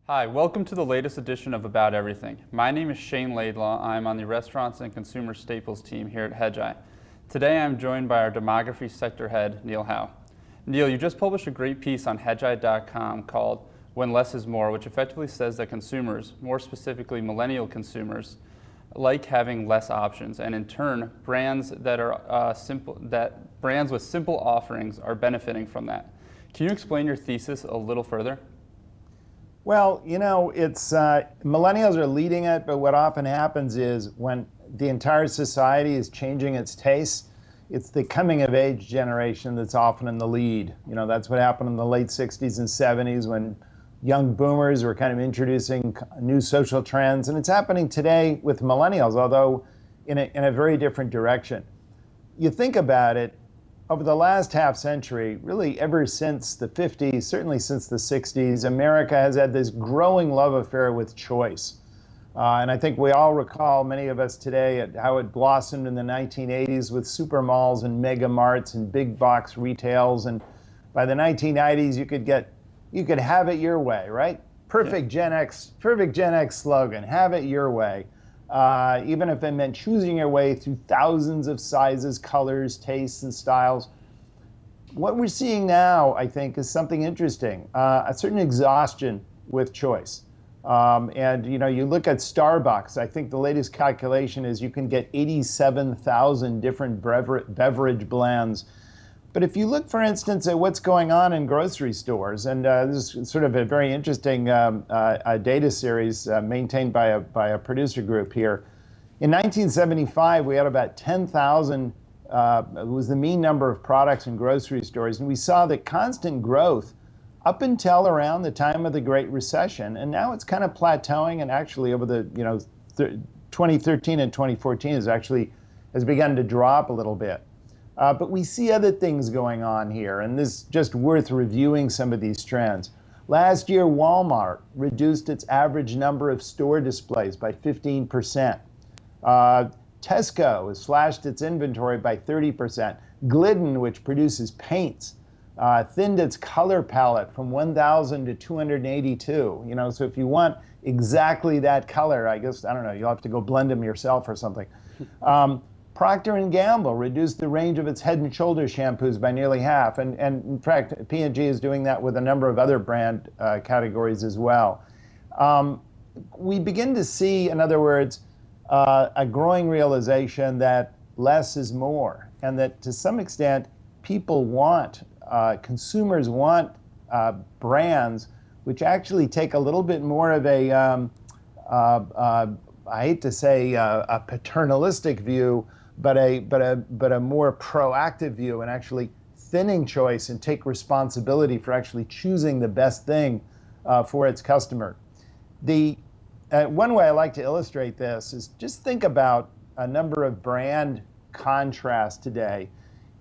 Hi, welcome to the latest edition of About Everything. My name is Shane Laidlaw. I'm on the Restaurants and Consumer Staples team here at Hedgeye. Today I'm joined by our Demography sector head, Neil Howe. Neil, you just published a great piece on Hedgeye.com called When Less is More, which effectively says that consumers, more specifically millennial consumers, like having less options, and in turn, brands brands with simple offerings are benefiting from that. Can you explain your thesis a little further? Well, it's millennials are leading it, but what often happens is when the entire society is changing its tastes, it's the coming of age generation that's often in the lead. That's what happened in the late 60s and 70s when young boomers were kind of introducing new social trends, and it's happening today with millennials, although in a very different direction. You think about it, over the last half century, really ever since the 50s, certainly since the 60s, America has had this growing love affair with choice. And I think we all recall, many of us today, at how it blossomed in the 1980s with super malls and mega marts and big box retails. And by the 1990s, you could have it your way, right? Perfect Gen X slogan, have it your way. Even if it meant choosing your way through thousands of sizes, colors, tastes, and styles. What we're seeing now, I think, is something interesting, a certain exhaustion with choice. And you look at Starbucks, I think the latest calculation is you can get 87,000 different beverage blends. But if you look, for instance, at what's going on in grocery stores, and this is sort of a very interesting data series maintained by a producer group here. In 1975, we had about 10,000, it was the mean number of products in grocery stores, and we saw the constant growth up until around the time of the Great Recession, and now it's kind of plateauing, and actually over the 2013 and 2014 has begun to drop a little bit. But we see other things going on here, and this is just worth reviewing some of these trends. Last year, Walmart reduced its average number of store displays by 15%. Tesco has slashed its inventory by 30%. Glidden, which produces paints, thinned its color palette from 1,000 to 282. So if you want exactly that color, I don't know, you'll have to go blend them yourself or something. Procter & Gamble reduced the range of its Head & Shoulders shampoos by nearly half, and in fact, P&G is doing that with a number of other brand categories as well. We begin to see, in other words, a growing realization that less is more, and that to some extent, consumers want brands which actually take a little bit more of I hate to say a paternalistic view, but a more proactive view, and actually thinning choice and take responsibility for actually choosing the best thing for its customer. One way I like to illustrate this is just think about a number of brand contrasts today,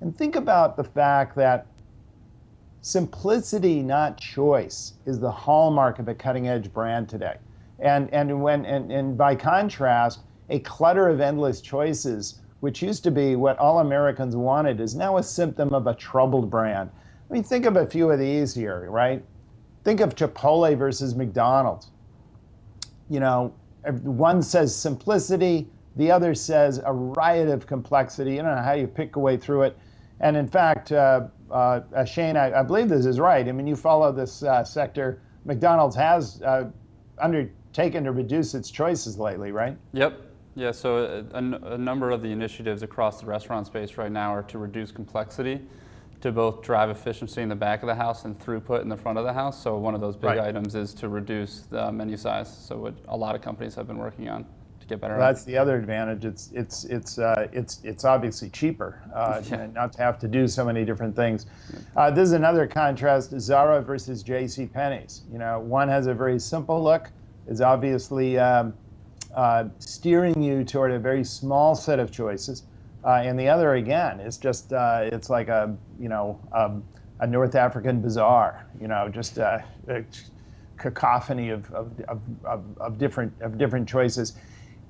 and think about the fact that simplicity, not choice, is the hallmark of a cutting-edge brand today. And by contrast, a clutter of endless choices, which used to be what all Americans wanted, is now a symptom of a troubled brand. I mean, think of a few of these here, right? Think of Chipotle versus McDonald's. One says simplicity, the other says a riot of complexity. You don't know how you pick a way through it. And in fact, Shane, I believe this is right. I mean, you follow this sector. McDonald's has undertaken to reduce its choices lately, right? Yep. Yeah, so a number of the initiatives across the restaurant space right now are to reduce complexity, to both drive efficiency in the back of the house and throughput in the front of the house. So one of those big items is to reduce the menu size. So what a lot of companies have been working on to get better. Well, that's the other advantage. It's obviously cheaper not to have to do so many different things. This is another contrast: Zara versus JCPenney's. One has a very simple look. Is obviously steering you toward a very small set of choices, and the other, again, is just it's like a North African bazaar. Just a cacophony of different choices.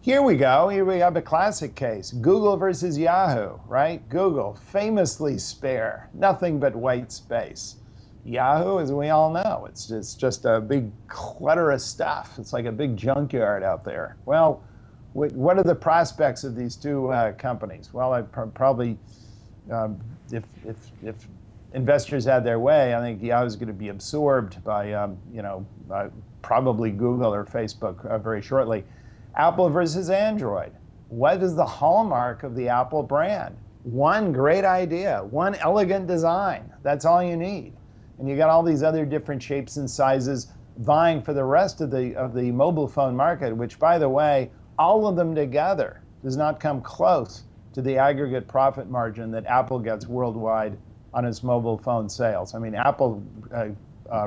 Here we go. Here we have a classic case: Google versus Yahoo. Right? Google, famously spare, nothing but white space. Yahoo, as we all know, it's just a big clutter of stuff. It's like a big junkyard out there. Well, what are the prospects of these two companies? Well, probably, if investors had their way, I think Yahoo is going to be absorbed by, probably Google or Facebook very shortly. Apple versus Android. What is the hallmark of the Apple brand? One great idea, one elegant design. That's all you need. And you got all these other different shapes and sizes vying for the rest of the mobile phone market, which, by the way, all of them together does not come close to the aggregate profit margin that Apple gets worldwide on its mobile phone sales. I mean, Apple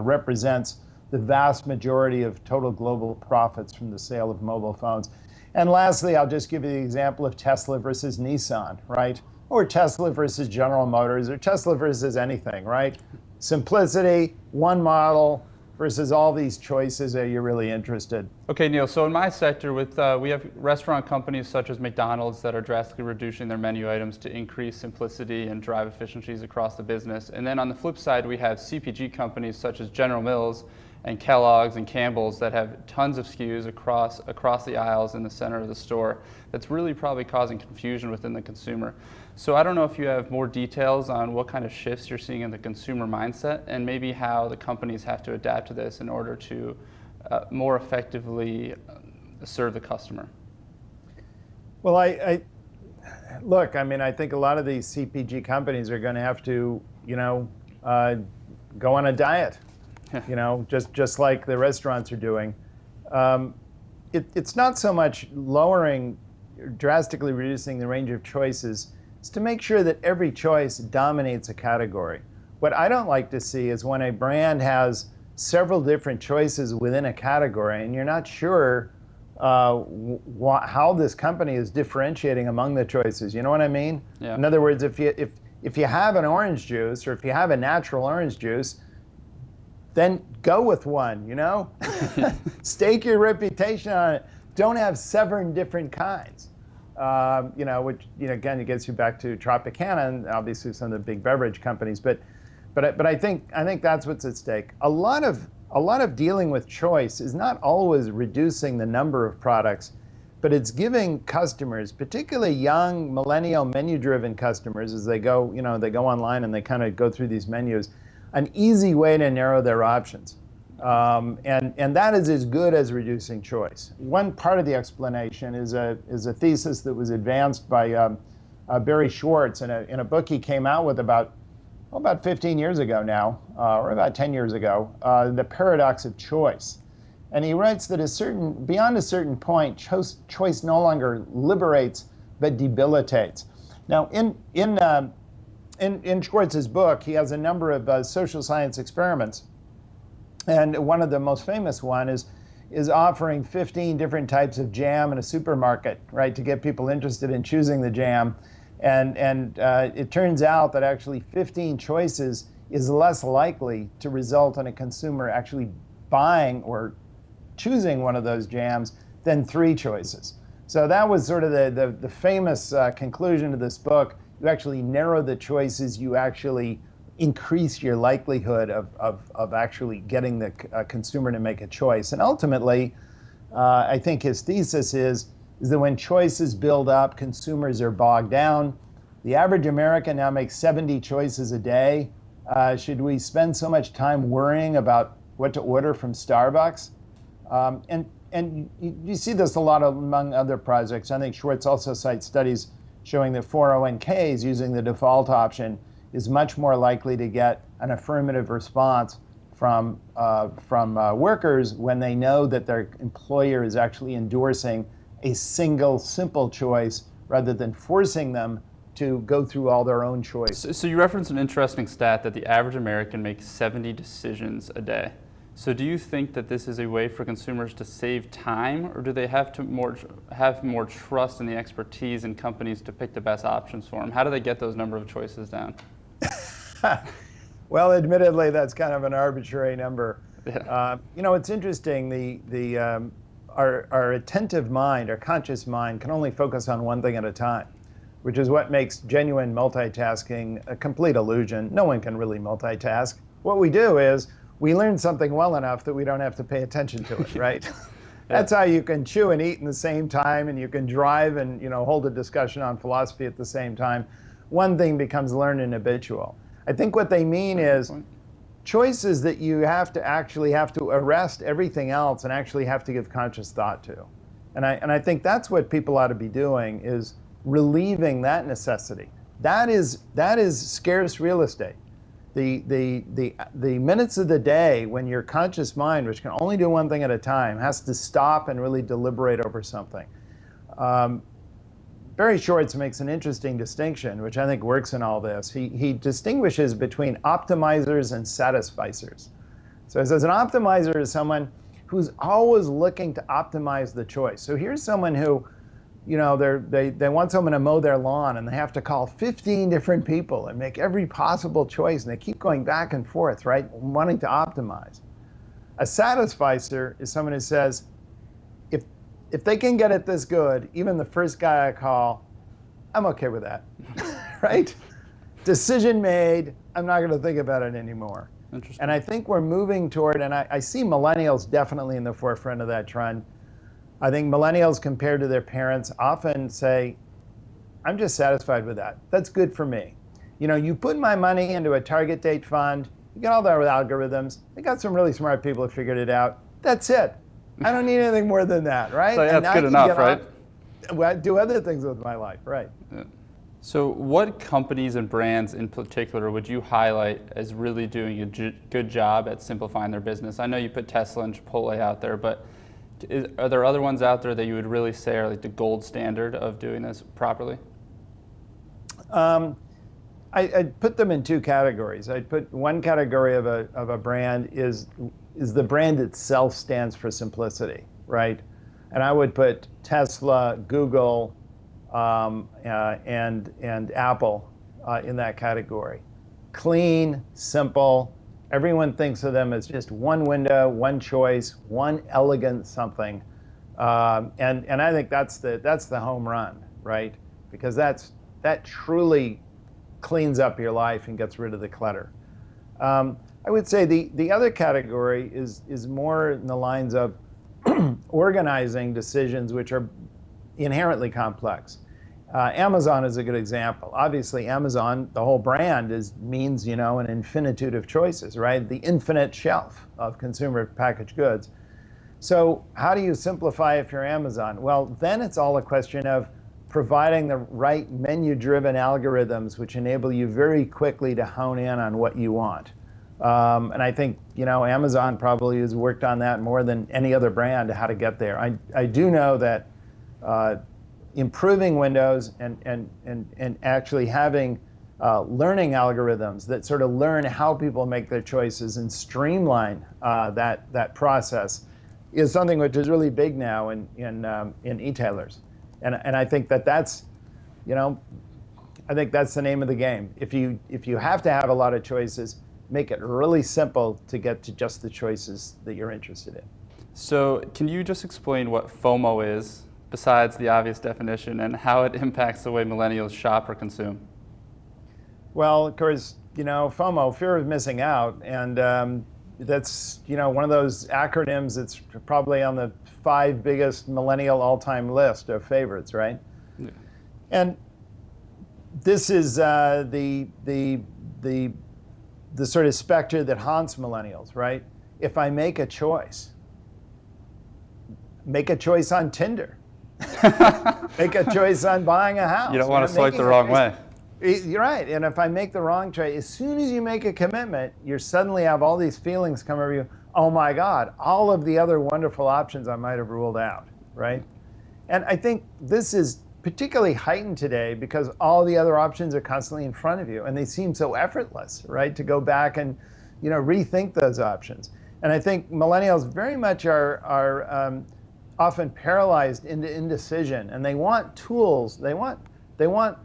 represents the vast majority of total global profits from the sale of mobile phones. And lastly, I'll just give you the example of Tesla versus Nissan, right? Or Tesla versus General Motors, or Tesla versus anything, right? Simplicity, one model versus all these choices. Are you really interested? Okay, Neil, so in my sector, we have restaurant companies such as McDonald's that are drastically reducing their menu items to increase simplicity and drive efficiencies across the business. And then on the flip side, we have CPG companies such as General Mills and Kellogg's and Campbell's that have tons of SKUs across the aisles in the center of the store. That's really probably causing confusion within the consumer. So I don't know if you have more details on what kind of shifts you're seeing in the consumer mindset and maybe how the companies have to adapt to this in order to more effectively serve the customer. Well, I look, I mean, I think a lot of these CPG companies are going to have to, go on a diet. Just like the restaurants are doing. It's not so much drastically reducing the range of choices. It's to make sure that every choice dominates a category. What I don't like to see is when a brand has several different choices within a category and you're not sure how this company is differentiating among the choices. You know what I mean? Yeah. In other words, if you have an orange juice or if you have a natural orange juice, then go with one, Stake your reputation on it. Don't have 7 different kinds, which, again, it gets you back to Tropicana and obviously some of the big beverage companies. But I think that's what's at stake. A lot of dealing with choice is not always reducing the number of products, but it's giving customers, particularly young millennial menu-driven customers, as they go online and they kind of go through these menus, an easy way to narrow their options. And that is as good as reducing choice. One part of the explanation is a thesis that was advanced by Barry Schwartz in a book he came out with about 15 years ago now, or about 10 years ago, The Paradox of Choice. And he writes that beyond a certain point, choice no longer liberates, but debilitates. Now, in Schwartz's book, he has a number of social science experiments. And one of the most famous one is offering 15 different types of jam in a supermarket, right, to get people interested in choosing the jam. And it turns out that actually 15 choices is less likely to result in a consumer actually buying or choosing one of those jams than 3 choices. So that was sort of the famous conclusion of this book. You actually narrow the choices, you actually increase your likelihood of actually getting the consumer to make a choice. And ultimately, I think his thesis is that when choices build up, consumers are bogged down. The average American now makes 70 choices a day. Should we spend so much time worrying about what to order from Starbucks? And you see this a lot among other projects. I think Schwartz also cites studies showing that 401ks using the default option is much more likely to get an affirmative response from workers when they know that their employer is actually endorsing a single, simple choice rather than forcing them to go through all their own choices. So you referenced an interesting stat that the average American makes 70 decisions a day. So do you think that this is a way for consumers to save time, or do they have more trust in the expertise in companies to pick the best options for them? How do they get those number of choices down? Well, admittedly, that's kind of an arbitrary number. Yeah. It's interesting. Our attentive mind, our conscious mind, can only focus on one thing at a time, which is what makes genuine multitasking a complete illusion. No one can really multitask. What we do is we learn something well enough that we don't have to pay attention to it, right? That's how you can chew and eat in the same time, and you can drive and hold a discussion on philosophy at the same time. One thing becomes learned and habitual. I think what they mean is choices that you have to arrest everything else and actually have to give conscious thought to. And I think that's what people ought to be doing, is relieving that necessity. That is scarce real estate. The minutes of the day when your conscious mind, which can only do one thing at a time, has to stop and really deliberate over something. Barry Schwartz makes an interesting distinction, which I think works in all this. He distinguishes between optimizers and satisficers. So he says an optimizer is someone who's always looking to optimize the choice. So here's someone who, they want someone to mow their lawn, and they have to call 15 different people and make every possible choice, and they keep going back and forth, right, wanting to optimize. A satisficer is someone who says, if they can get it this good, even the first guy I call, I'm okay with that, right? Decision made, I'm not going to think about it anymore. Interesting. And I think we're moving toward, and I see millennials definitely in the forefront of that trend. I think millennials, compared to their parents, often say, I'm just satisfied with that. That's good for me. You put my money into a target date fund, you get all the algorithms, they got some really smart people who figured it out. That's it. I don't need anything more than that, right? So yeah, that's good enough, right? Do other things with my life, right? Yeah. So what companies and brands in particular would you highlight as really doing a good job at simplifying their business? I know you put Tesla and Chipotle out there, but are there other ones out there that you would really say are like the gold standard of doing this properly? I'd put them in two categories. I'd put one category of a brand is the brand itself stands for simplicity, right? And I would put Tesla, Google, and Apple in that category. Clean, simple. Everyone thinks of them as just one window, one choice, one elegant something, and I think that's the home run, right? Because that truly cleans up your life and gets rid of the clutter. I would say the other category is more in the lines of organizing decisions which are inherently complex. Amazon is a good example. Obviously, Amazon, the whole brand means an infinitude of choices, right? The infinite shelf of consumer packaged goods. So how do you simplify if you're Amazon? Well, then it's all a question of providing the right menu-driven algorithms which enable you very quickly to hone in on what you want. And I think Amazon probably has worked on that more than any other brand, how to get there. I do know that improving Windows and actually having learning algorithms that sort of learn how people make their choices and streamline that process is something which is really big now in e-tailers. And I think that's I think that's the name of the game. If you have to have a lot of choices, make it really simple to get to just the choices that you're interested in. So can you just explain what FOMO is, besides the obvious definition, and how it impacts the way millennials shop or consume? Well, of course, FOMO, fear of missing out, and that's one of those acronyms that's probably on the 5 biggest millennial all-time list of favorites, right? Yeah. And this is the sort of specter that haunts millennials, right? If I make a choice on Tinder. Make a choice on buying a house. You don't want to swipe the wrong way. You're right. And if I make the wrong choice, as soon as you make a commitment, you suddenly have all these feelings come over you. Oh my God, all of the other wonderful options I might have ruled out, right? And I think this is particularly heightened today because all the other options are constantly in front of you, and they seem so effortless, right? To go back and rethink those options. And I think millennials very much are often paralyzed into indecision, and they want tools. They want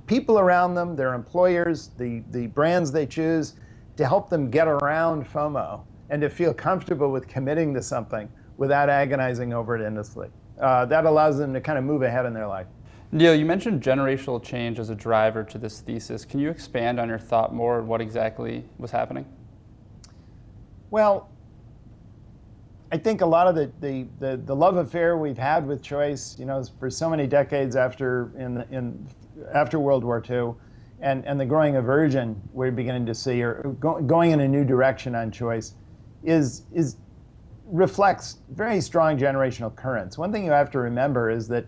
people around them, their employers, the brands they choose, to help them get around FOMO and to feel comfortable with committing to something without agonizing over it endlessly. That allows them to kind of move ahead in their life. Neil, you mentioned generational change as a driver to this thesis. Can you expand on your thought more on what exactly was happening? Well, I think a lot of the love affair we've had with choice, for so many decades after World War II, and the growing aversion we're beginning to see, or going in a new direction on choice, reflects very strong generational currents. One thing you have to remember is that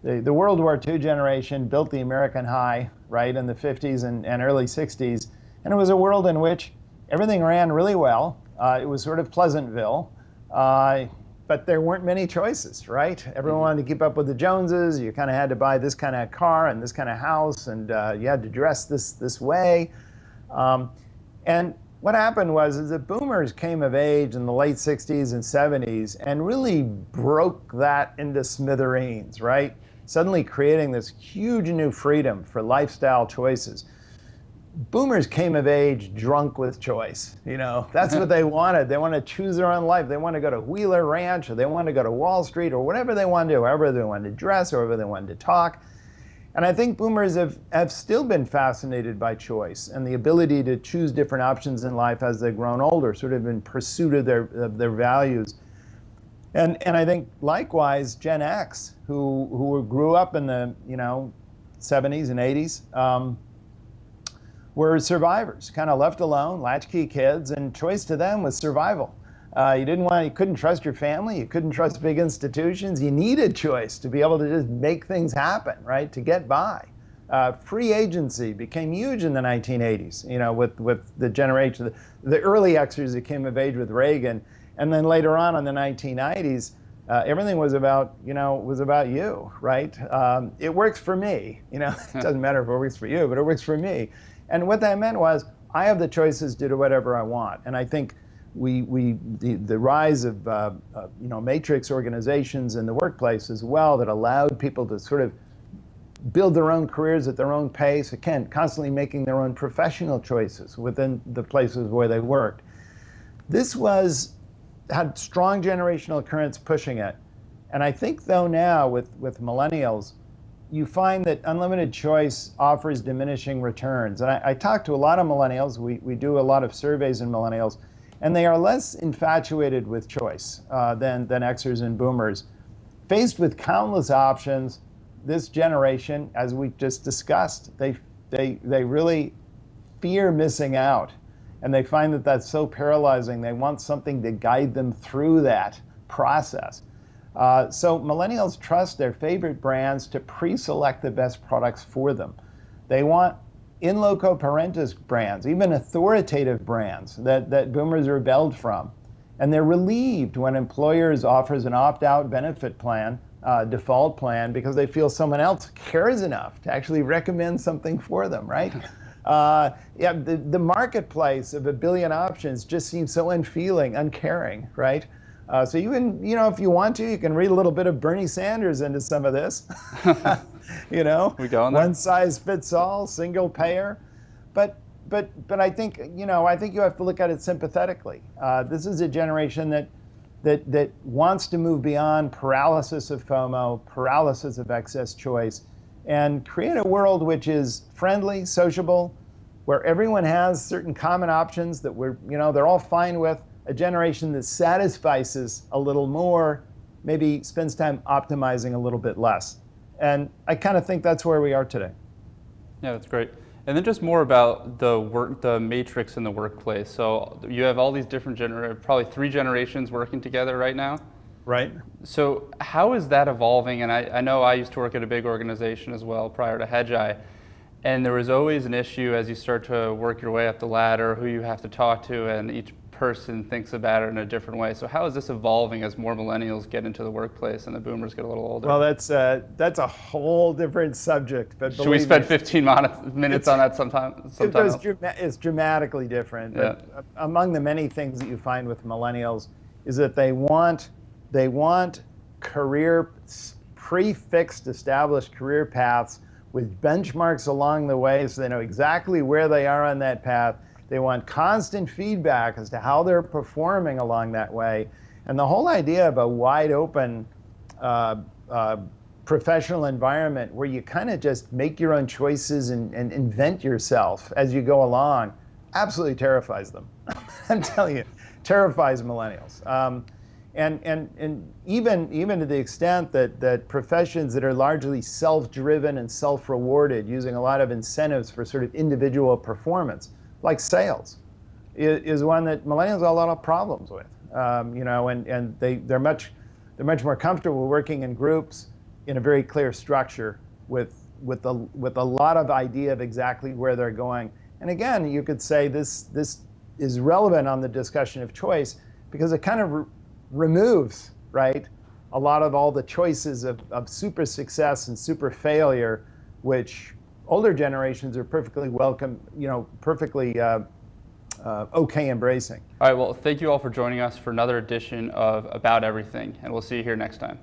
the World War II generation built the American high, right, in the 50s and early 60s, and it was a world in which everything ran really well. It was sort of Pleasantville. But there weren't many choices, right? Everyone wanted to keep up with the Joneses. You kind of had to buy this kind of car and this kind of house, and you had to dress this way. And what happened was that boomers came of age in the late 60s and 70s and really broke that into smithereens, right? Suddenly creating this huge new freedom for lifestyle choices. Boomers came of age drunk with choice. That's what they wanted. They want to choose their own life. They want to go to Wheeler Ranch, or they want to go to Wall Street, or whatever they want to do, however they want to dress, or however they want to talk. And I think boomers have still been fascinated by choice and the ability to choose different options in life as they've grown older, sort of in pursuit of their values. And I think likewise, Gen X, who grew up in the 70s and 80s, were survivors, kind of left alone, latchkey kids, and choice to them was survival. You couldn't trust your family, you couldn't trust big institutions, you needed choice to be able to just make things happen, right, to get by. Free agency became huge in the 1980s, with the generation, the early Xers that came of age with Reagan, and then later on in the 1990s, everything was about you, right? It works for me, it doesn't matter if it works for you, but it works for me. And what that meant was, I have the choices to do whatever I want. And I think the rise of matrix organizations in the workplace as well, that allowed people to sort of build their own careers at their own pace, again, constantly making their own professional choices within the places where they worked. This had strong generational currents pushing it. And I think though now with millennials, you find that unlimited choice offers diminishing returns. And I talk to a lot of millennials. We do a lot of surveys in millennials, and they are less infatuated with choice than Xers and boomers. Faced with countless options, this generation, as we just discussed, they really fear missing out. And they find that that's so paralyzing. They want something to guide them through that process. So millennials trust their favorite brands to pre-select the best products for them. They want in loco parentis brands, even authoritative brands that boomers rebelled from. And they're relieved when employers offers an opt-out benefit plan, default plan, because they feel someone else cares enough to actually recommend something for them, right? The marketplace of a billion options just seems so unfeeling, uncaring, right? So you can, if you want to, you can read a little bit of Bernie Sanders into some of this. We go on there. One size fits all, single payer. But I think, I think you have to look at it sympathetically. This is a generation that wants to move beyond paralysis of FOMO, paralysis of excess choice, and create a world which is friendly, sociable, where everyone has certain common options that they're all fine with. A generation that satisfies us a little more, maybe spends time optimizing a little bit less. And I kind of think that's where we are today. Yeah, that's great. And then just more about the matrix in the workplace. So you have all these different probably 3 generations working together right now. Right. So how is that evolving? And I know I used to work at a big organization as well prior to Hedgeye. And there was always an issue as you start to work your way up the ladder, who you have to talk to, and each person thinks about it in a different way. So how is this evolving as more millennials get into the workplace and the boomers get a little older? Well, that's a whole different subject. But should we spend 15 minutes on that sometime? It's dramatically different. Yeah. But among the many things that you find with millennials is that they want career prefixed, established career paths with benchmarks along the way, so they know exactly where they are on that path. They want constant feedback as to how they're performing along that way. And the whole idea of a wide open professional environment where you kind of just make your own choices and invent yourself as you go along absolutely terrifies them. I'm telling you, terrifies millennials. And even to the extent that professions that are largely self-driven and self-rewarded, using a lot of incentives for sort of individual performance, like sales, is one that millennials have a lot of problems with. And they're much more comfortable working in groups in a very clear structure with a lot of idea of exactly where they're going. And again, you could say this is relevant on the discussion of choice because it kind of removes, right, a lot of all the choices of super success and super failure, which older generations are perfectly welcome, perfectly okay embracing. All right, well, thank you all for joining us for another edition of About Everything, and we'll see you here next time.